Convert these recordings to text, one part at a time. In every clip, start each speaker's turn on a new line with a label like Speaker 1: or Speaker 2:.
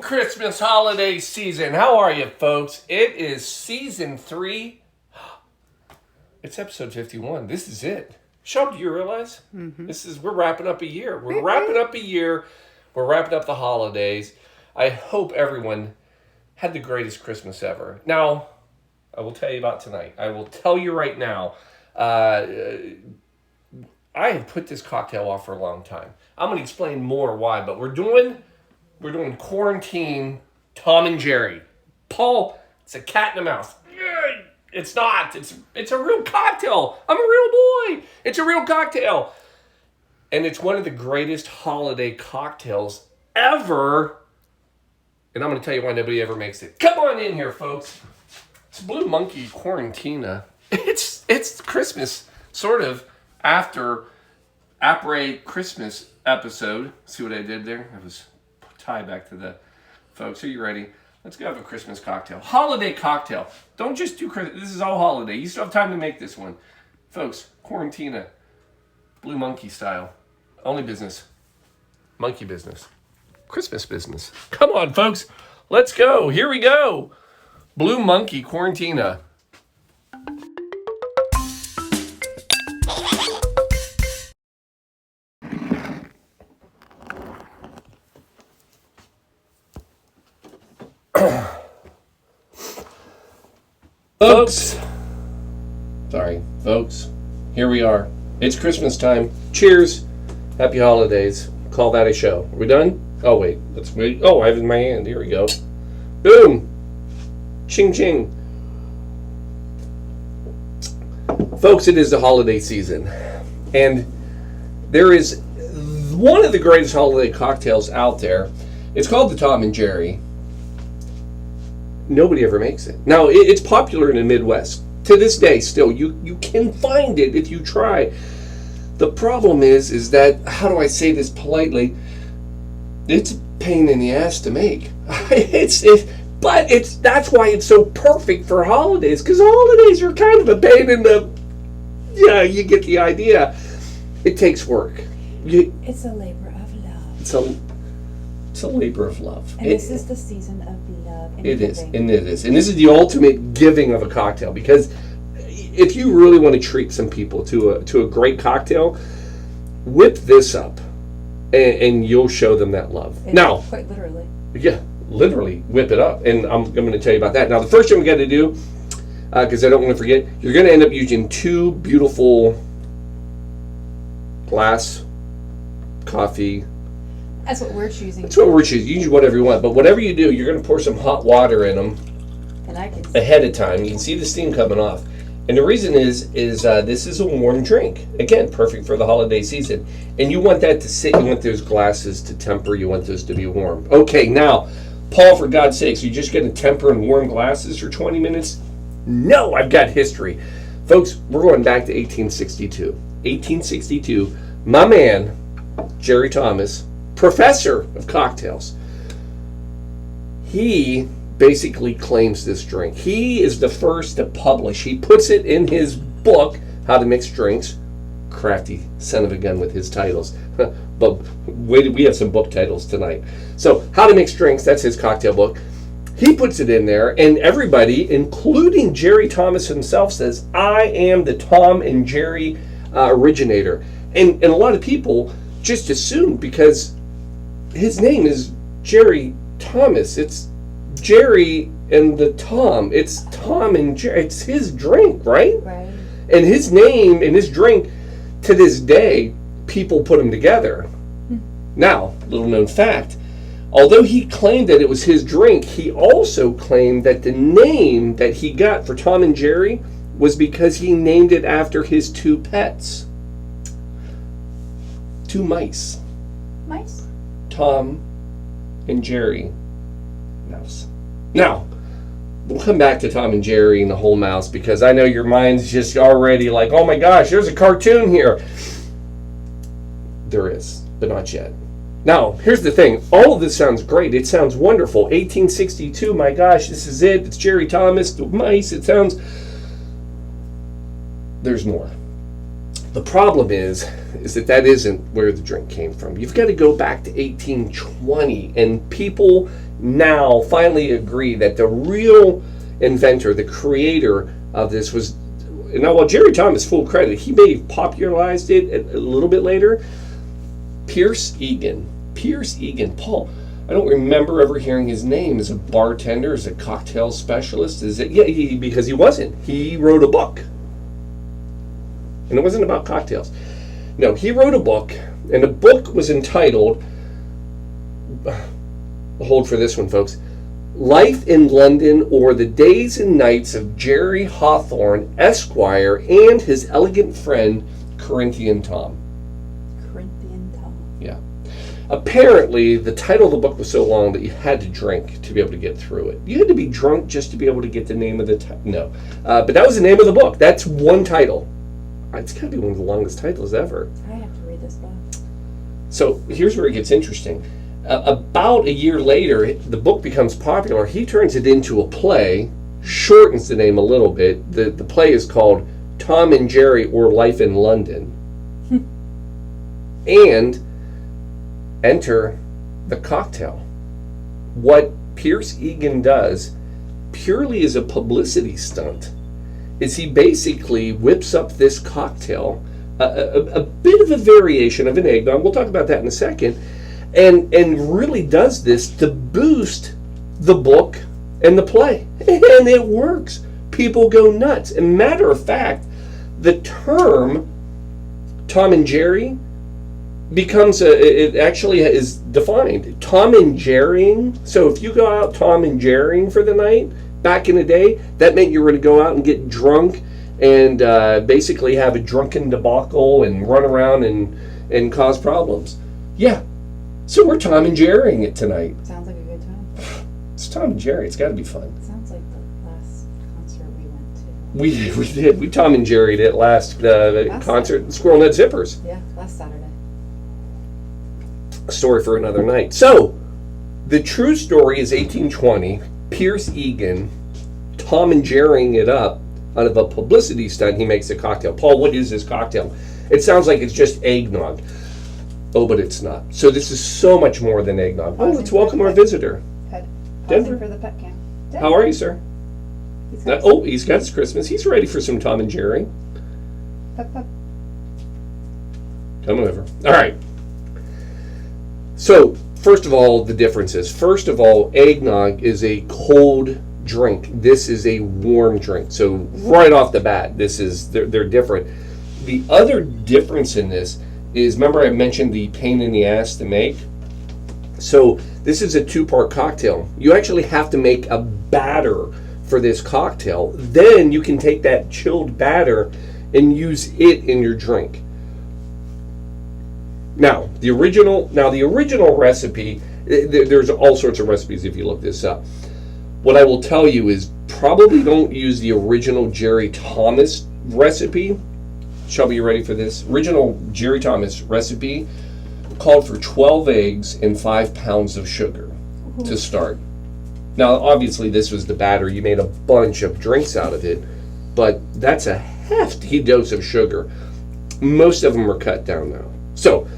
Speaker 1: Christmas holiday season. How are you, folks? It is season 3. It's episode 51. This is it. Sean, do you realize? We're wrapping up a year. We're wrapping up the holidays. I hope everyone had the greatest Christmas ever. Now, I will tell you about tonight. I will tell you right now. I have put this cocktail off for a long time. I'm going to explain more why, but we're doing quarantine Tom and Jerry. Paul, it's a cat and a mouse. It's not. It's a real cocktail. I'm a real boy. It's a real cocktail. And it's one of the greatest holiday cocktails ever. And I'm going to tell you why nobody ever makes it. Come on in here, folks. It's Blue Monkey Quarantina. It's Christmas, sort of, after Après Christmas episode. See what I did there? I was tie back to the folks. Are you ready? Let's go have a Christmas cocktail. Holiday cocktail. Don't just do Christmas. This is all holiday. You still have time to make this one. Folks, Quarantina. Blue Monkey style. Only business. Monkey business. Christmas business. Come on, folks. Let's go. Here we go. Blue Monkey Quarantina. Folks, here we are. It's Christmas time. Cheers. Happy holidays. Call that a show. Are we done? Oh, wait. Let's wait. Oh, I have it in my hand. Here we go. Boom. Ching, ching. Folks, it is the holiday season. And there is one of the greatest holiday cocktails out there. It's called the Tom and Jerry. Nobody ever makes it. Now, it's popular in the Midwest. To this day, still, you can find it if you try. The problem is that, how do I say this politely? It's a pain in the ass to make. But that's why it's so perfect for holidays, because holidays are kind of a pain in the. Yeah, you get the idea. It takes work.
Speaker 2: It's a labor of love.
Speaker 1: It's a labor of love.
Speaker 2: And this is the season of love and
Speaker 1: it
Speaker 2: giving.
Speaker 1: is. And this is the ultimate giving of a cocktail, because if you really want to treat some people to a great cocktail, whip this up and you'll show them that love. Now,
Speaker 2: quite literally.
Speaker 1: Yeah, literally whip it up. And I'm going to tell you about that. Now, the first thing we got to do, because I don't want to forget, you're going to end up using 2 beautiful glass coffee.
Speaker 2: That's what we're choosing.
Speaker 1: You use whatever you want. But whatever you do, you're going to pour some hot water in them ahead of time. You can see the steam coming off. And the reason is this is a warm drink. Again, perfect for the holiday season. And you want that to sit. You want those glasses to temper. You want those to be warm. Okay, now, Paul, for God's sakes, you're just going to temper in warm glasses for 20 minutes? No, I've got history. Folks, we're going back to 1862. 1862, my man, Jerry Thomas, professor of cocktails, he basically claims this drink. He is the first to publish. He puts it in his book, How to Mix Drinks. Crafty son of a gun with his titles. But we have some book titles tonight. So, How to Mix Drinks, that's his cocktail book. He puts it in there, and everybody, including Jerry Thomas himself, says, I am the Tom and Jerry originator. And a lot of people just assume, because his name is Jerry Thomas, it's Jerry and the Tom. It's Tom and Jerry. It's his drink, right?
Speaker 2: Right.
Speaker 1: And his name and his drink, to this day, people put them together. Now, little known fact, although he claimed that it was his drink, he also claimed that the name that he got for Tom and Jerry was because he named it after his 2 pets. 2 mice.
Speaker 2: Mice?
Speaker 1: Tom and Jerry. Mouse. Now, we'll come back to Tom and Jerry and the whole mouse, because I know your mind's just already like, oh my gosh, there's a cartoon here. There is, but not yet. Now, here's the thing. All of this sounds great. It sounds wonderful. 1862, my gosh, this is it. It's Jerry Thomas, the mice. It sounds... There's more. The problem is that isn't where the drink came from. You've got to go back to 1820, and people now finally agree that the real inventor, the creator of this was, now while Jerry Thomas, full credit, he may have popularized it a little bit later, Pierce Egan. Pierce Egan. Paul, I don't remember ever hearing his name as a bartender, as a cocktail specialist. Is it? Yeah, because he wasn't. He wrote a book. And it wasn't about cocktails. No, he wrote a book, and the book was entitled, hold for this one, folks, Life in London, or the Days and Nights of Jerry Hawthorne, Esquire, and His Elegant Friend, Corinthian Tom.
Speaker 2: Corinthian Tom.
Speaker 1: Yeah. Apparently, the title of the book was so long that you had to drink to be able to get through it. You had to be drunk just to be able to get the name of the title. No. But that was the name of the book. That's one title. It's got to be one of the longest titles ever.
Speaker 2: I have to read this book.
Speaker 1: So here's where it gets interesting. About a year later, the book becomes popular. He turns it into a play, shortens the name a little bit. The play is called Tom and Jerry, or Life in London. And enter the cocktail. What Pierce Egan does, purely as a publicity stunt, is he basically whips up this cocktail, a bit of a variation of an eggnog, we'll talk about that in a second, and really does this to boost the book and the play. And it works. People go nuts. And matter of fact, the term Tom and Jerry becomes, it actually is defined. Tom and Jerrying. So if you go out Tom and Jerrying for the night, back in the day, that meant you were going to go out and get drunk and basically have a drunken debacle and run around and cause problems. Yeah. So we're Tom and Jerrying it tonight.
Speaker 2: Sounds like a good time.
Speaker 1: It's Tom and Jerry. It's got to be fun.
Speaker 2: Sounds like the last concert we went to.
Speaker 1: We did. We Tom and Jerryed it last concert. Squirrel Nut Zippers.
Speaker 2: Yeah, last Saturday.
Speaker 1: A story for another night. So, the true story is 1820. Pierce Egan, Tom and Jerrying it up out of a publicity stunt. He makes a cocktail. Paul, what is this cocktail? It sounds like it's just eggnog. Oh, but it's not. So this is so much more than eggnog. Oh, let's welcome our visitor. Denver.
Speaker 2: For the pet cam.
Speaker 1: How are you, sir?
Speaker 2: He's
Speaker 1: Got his Christmas. He's ready for some Tom and Jerry.
Speaker 2: Pep, pep.
Speaker 1: Come over. All right. So, first of all, the differences. First of all, eggnog is a cold drink. This is a warm drink. So, right off the bat, they're different. The other difference in this is, remember I mentioned the pain in the ass to make? So, this is a two-part cocktail. You actually have to make a batter for this cocktail. Then you can take that chilled batter and use it in your drink. Now, the original recipe, there's all sorts of recipes if you look this up. What I will tell you is probably don't use the original Jerry Thomas recipe. Shelby, you ready for this? Original Jerry Thomas recipe called for 12 eggs and 5 pounds of sugar to start. Now, obviously, this was the batter. You made a bunch of drinks out of it, but that's a hefty dose of sugar. Most of them are cut down now. So,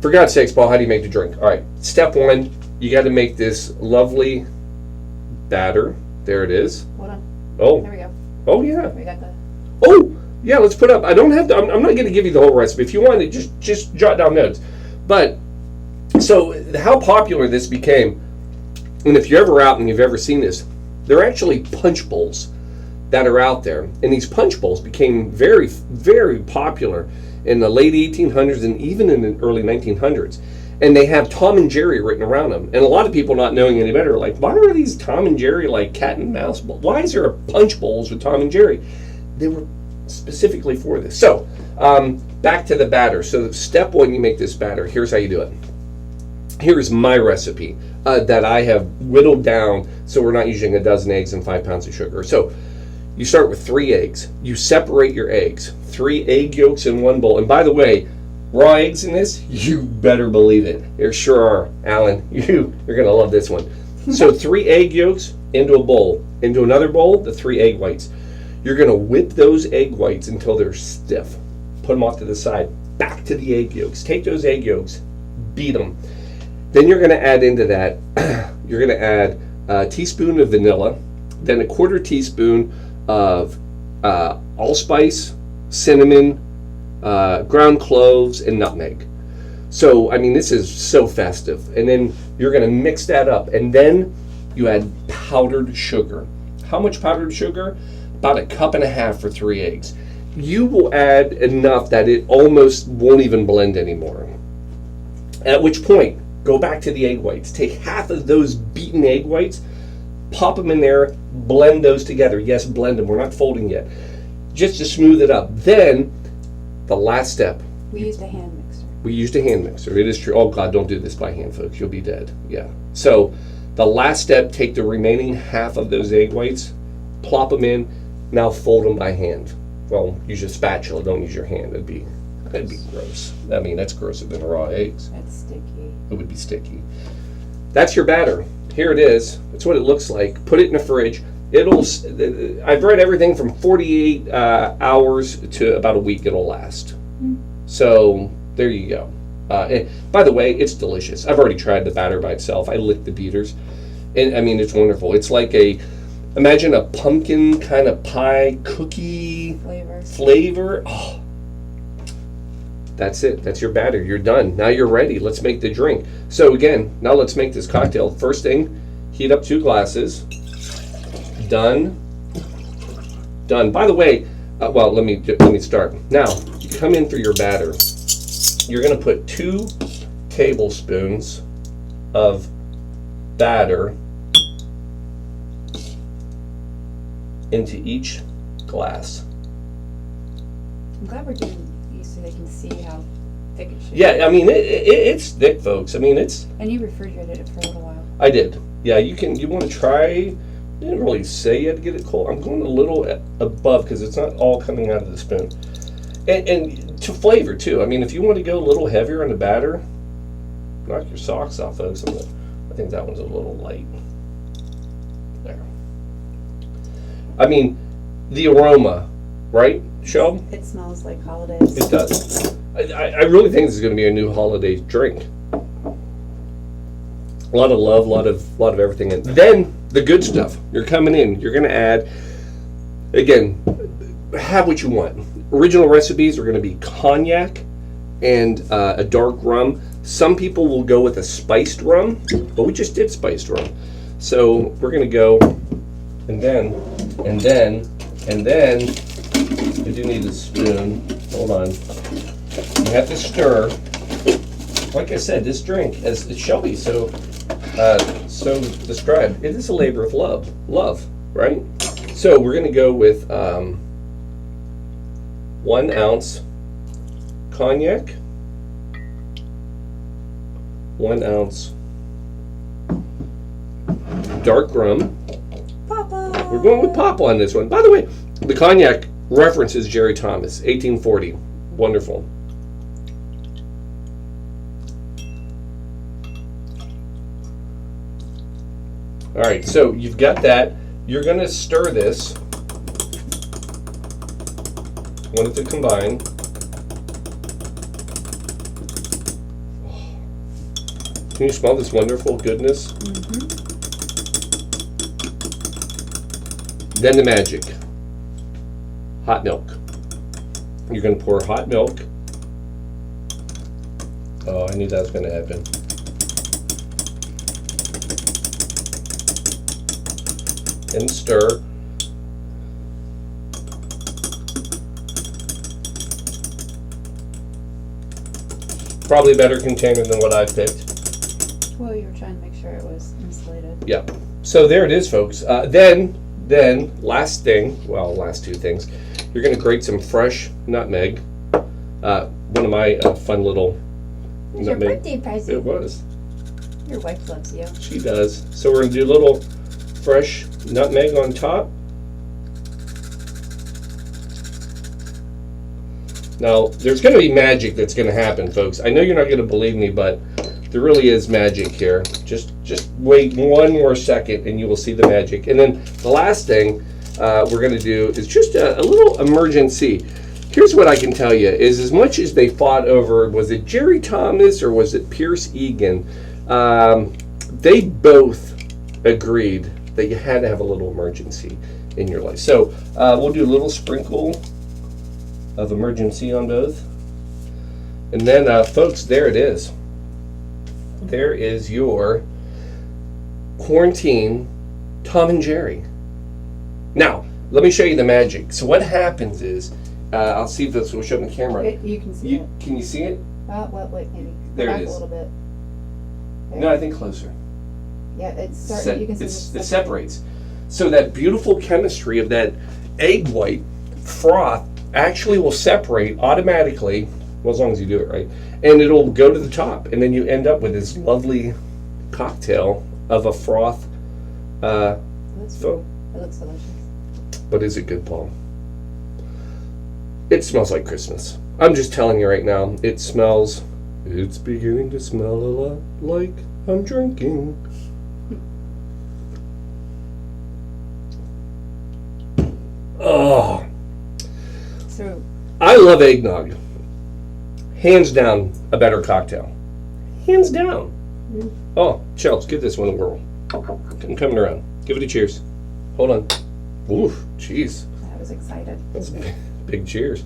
Speaker 1: for God's sakes, Paul, how do you make the drink? All right, step one, you got to make this lovely batter. There it is.
Speaker 2: Hold on.
Speaker 1: Oh.
Speaker 2: There we go.
Speaker 1: Oh, yeah.
Speaker 2: We got the...
Speaker 1: Oh, yeah, let's put up. I don't have to, I'm not going to give you the whole recipe. If you want to, just jot down notes. But, so, how popular this became, and if you're ever out and you've ever seen this, they're actually punch bowls that are out there. And these punch bowls became very, very popular in the late 1800s and even in the early 1900s. And they have Tom and Jerry written around them. And a lot of people not knowing any better are like, why are these Tom and Jerry like cat and mouse bowls? Why is there a punch bowls with Tom and Jerry? They were specifically for this. So, back to the batter. So step one, you make this batter. Here's how you do it. Here's my recipe that I have whittled down so we're not using a dozen eggs and 5 pounds of sugar. So you start with 3 eggs. You separate your eggs. 3 egg yolks in one bowl. And by the way, raw eggs in this, you better believe it. There sure are, Alan. You're going to love this one. So 3 egg yolks into a bowl. Into another bowl, the 3 egg whites. You're going to whip those egg whites until they're stiff. Put them off to the side. Back to the egg yolks. Take those egg yolks. Beat them. Then you're going to add into that you're going to add a teaspoon of vanilla, then a quarter teaspoon of allspice, cinnamon, ground cloves, and nutmeg. So, I mean, this is so festive. And then you're going to mix that up. And then you add powdered sugar. How much powdered sugar? About 1.5 cups for 3 eggs. You will add enough that it almost won't even blend anymore. At which point, go back to the egg whites. Take half of those beaten egg whites, pop them in there, blend those together. Yes, blend them. We're not folding yet. Just to smooth it up. Then, the last step.
Speaker 2: We used a hand mixer.
Speaker 1: We used a hand mixer. It is true. Oh, God, don't do this by hand, folks. You'll be dead. Yeah. So, the last step, take the remaining half of those egg whites, plop them in, now fold them by hand. Well, use a spatula. Don't use your hand. That'd be gross. I mean, that's grosser than raw eggs.
Speaker 2: That's sticky.
Speaker 1: It would be sticky. That's your batter. Here it is. That's what it looks like. Put it in the fridge. I've read everything from 48 hours to about a week it'll last. So there you go. By the way, it's delicious. I've already tried the batter by itself. I licked the beaters. And I mean, it's wonderful. It's like imagine a pumpkin kind of pie cookie flavor. Oh, that's it. That's your batter. You're done. Now you're ready. Let's make the drink. So again, now let's make this cocktail. First thing, heat up 2 glasses. Done. By the way, well, let me start. Now, you come in for your batter. You're going to put 2 tablespoons of batter into each glass.
Speaker 2: I'm glad we're doing these so they can see how thick it should be.
Speaker 1: Yeah, I mean it's thick, folks. I mean it's.
Speaker 2: And you refrigerated it for a little while.
Speaker 1: I did. Yeah, you want to try. I didn't really say you had to get it cold. I'm going a little above because it's not all coming out of the spoon. And to flavor too. I mean, if you want to go a little heavier on the batter, knock your socks off, folks. I think that one's a little light. There. I mean, the aroma, right, Shelb?
Speaker 2: It smells like holidays.
Speaker 1: It does. I really think this is going to be a new holiday drink. A lot of love, a lot of everything. And then the good stuff. You're coming in. You're going to add, again, have what you want. Original recipes are going to be cognac and a dark rum. Some people will go with a spiced rum, but we just did spiced rum. So we're going to go, and then, I do need a spoon. Hold on. You have to stir. Like I said, this drink, as Shelby so described, it is a labor of love, right? So we're going to go with 1 ounce cognac, 1 ounce dark rum.
Speaker 2: Papa!
Speaker 1: We're going with Papa on this one. By the way, the cognac references Jerry Thomas, 1840. Wonderful. All right, so you've got that. You're going to stir this. Want it to combine. Can you smell this wonderful goodness?
Speaker 2: Mm-hmm.
Speaker 1: Then the magic. Hot milk. You're going to pour hot milk. Oh, I knew that was going to happen. And stir. Probably a better container than what I picked.
Speaker 2: Well, you were trying to make sure it was insulated.
Speaker 1: Yeah. So there it is, folks. Then last thing, well, last 2 things. You're going to grate some fresh nutmeg. One of my fun little
Speaker 2: It's
Speaker 1: nutmeg.
Speaker 2: your birthday present.
Speaker 1: It was.
Speaker 2: Your wife loves you.
Speaker 1: She does. So we're going to do a little fresh nutmeg on top. Now, there's going to be magic that's going to happen, folks. I know you're not going to believe me, but there really is magic here. Just wait 1 more second and you will see the magic. And then the last thing we're going to do is just a little emergency. Here's what I can tell you is as much as they fought over, was it Jerry Thomas or was it Pierce Egan? They both agreed that you had to have a little emergency in your life. So we'll do a little sprinkle of emergency on both. And then, folks, there it is. There is your quarantine Tom and Jerry. Now, let me show you the magic. So what happens is, I'll see if this will show the camera.
Speaker 2: You can see it.
Speaker 1: Can you see it?
Speaker 2: Well, wait, maybe.
Speaker 1: There
Speaker 2: Back
Speaker 1: it is.
Speaker 2: A little bit. There.
Speaker 1: No, I think closer.
Speaker 2: Yeah, it's starting. You can see
Speaker 1: it separates. So that beautiful chemistry of that egg white froth actually will separate automatically, well, as long as you do it right, and it'll go to the top, and then you end up with this lovely cocktail of a froth.
Speaker 2: It looks delicious.
Speaker 1: But is it good, Paul? It smells like Christmas. I'm just telling you right now, it's beginning to smell a lot like I'm drinking. Oh.
Speaker 2: So
Speaker 1: I love eggnog. Hands down, a better cocktail. Hands down. Oh, Chels, give this one a whirl. I'm coming around. Give it a cheers. Hold on. Oof, jeez.
Speaker 2: I was excited.
Speaker 1: That's a big cheers.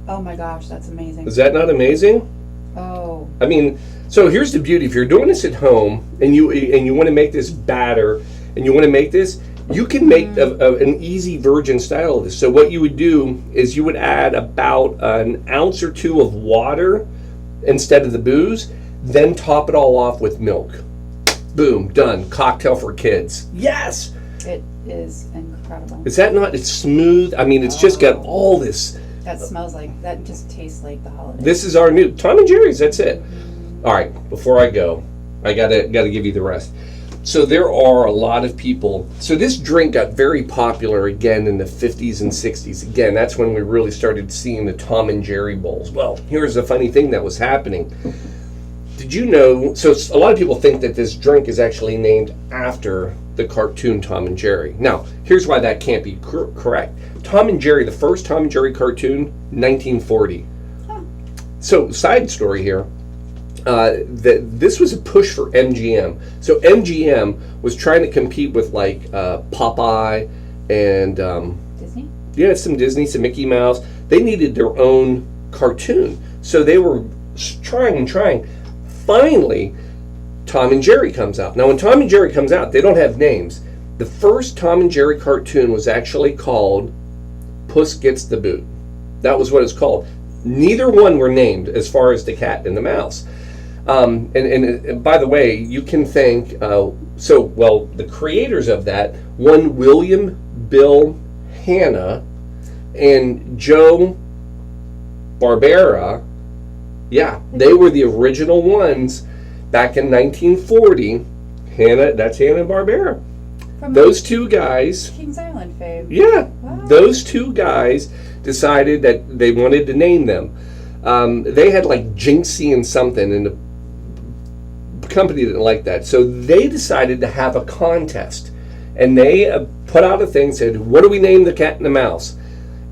Speaker 2: Oh my gosh, that's amazing.
Speaker 1: Is that not amazing?
Speaker 2: Oh.
Speaker 1: I mean, so here's the beauty. If you're doing this at home and you want to make this batter and you want to make this, you can make an easy virgin style of this. So what you would do is you would add about an ounce or two of water instead of the booze, then top it all off with milk. Boom, done. Cocktail for kids. Yes!
Speaker 2: It is incredible.
Speaker 1: Is that not? It's smooth. I mean, it's just got all this.
Speaker 2: That smells like, that just tastes like the holidays.
Speaker 1: This is our new Tom and Jerry's. That's it. All right. Before I go, I gotta give you the rest. So there are a lot of people. So this drink got very popular again in the 50s and 60s. Again, that's when we really started seeing the Tom and Jerry bowls. Well, here's the funny thing that was happening. Did you know? So a lot of people think that this drink is actually named after the cartoon Tom and Jerry. Now, here's why that can't be correct. Tom and Jerry, the first Tom and Jerry cartoon, 1940. Huh. So, side story here. This was a push for MGM. So MGM was trying to compete with like Popeye and
Speaker 2: Disney?
Speaker 1: Yeah, some Disney, some Mickey Mouse. They needed their own cartoon. So they were trying. Finally, Tom and Jerry comes out. Now when Tom and Jerry comes out, they don't have names. The first Tom and Jerry cartoon was actually called Puss Gets the Boot. That was what it's called. Neither one were named as far as the cat and the mouse. And by the way, you can thank, the creators of that, one William Bill Hanna and Joe Barbera, yeah, they were the original ones back in 1940. That's Hanna and Barbera.
Speaker 2: From
Speaker 1: those two guys,
Speaker 2: Kings Island fame.
Speaker 1: Yeah,
Speaker 2: wow.
Speaker 1: Those two guys decided that they wanted to name them. They had like Jinxie and something, and the company didn't like that. So they decided to have a contest. And they put out a thing, said, what do we name the cat and the mouse?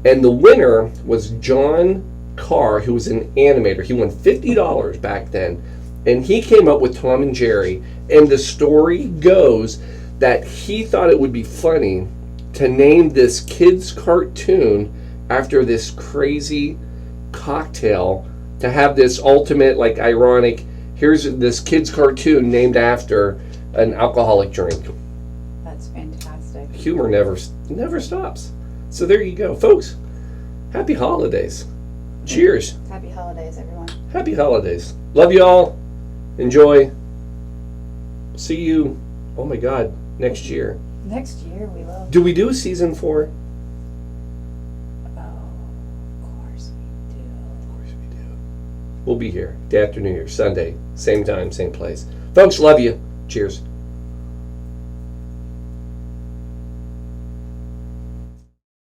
Speaker 1: And the winner was John Carr, who was an animator. He won $50 back then. And he came up with Tom and Jerry. And the story goes that he thought it would be funny to name this kid's cartoon after this crazy cocktail, to have this ultimate, like, ironic, here's this kid's cartoon named after an alcoholic drink.
Speaker 2: That's fantastic.
Speaker 1: Humor never stops. So there you go, folks. Happy holidays. Cheers.
Speaker 2: Happy holidays, everyone.
Speaker 1: Happy holidays. Love you all. Enjoy. See you, oh my God, next year.
Speaker 2: Next year we will.
Speaker 1: Do we do a season 4?
Speaker 2: Oh, of course we do.
Speaker 1: Of course we do. We'll be here day after New Year's, Sunday, same time, same place. Folks, love you. Cheers.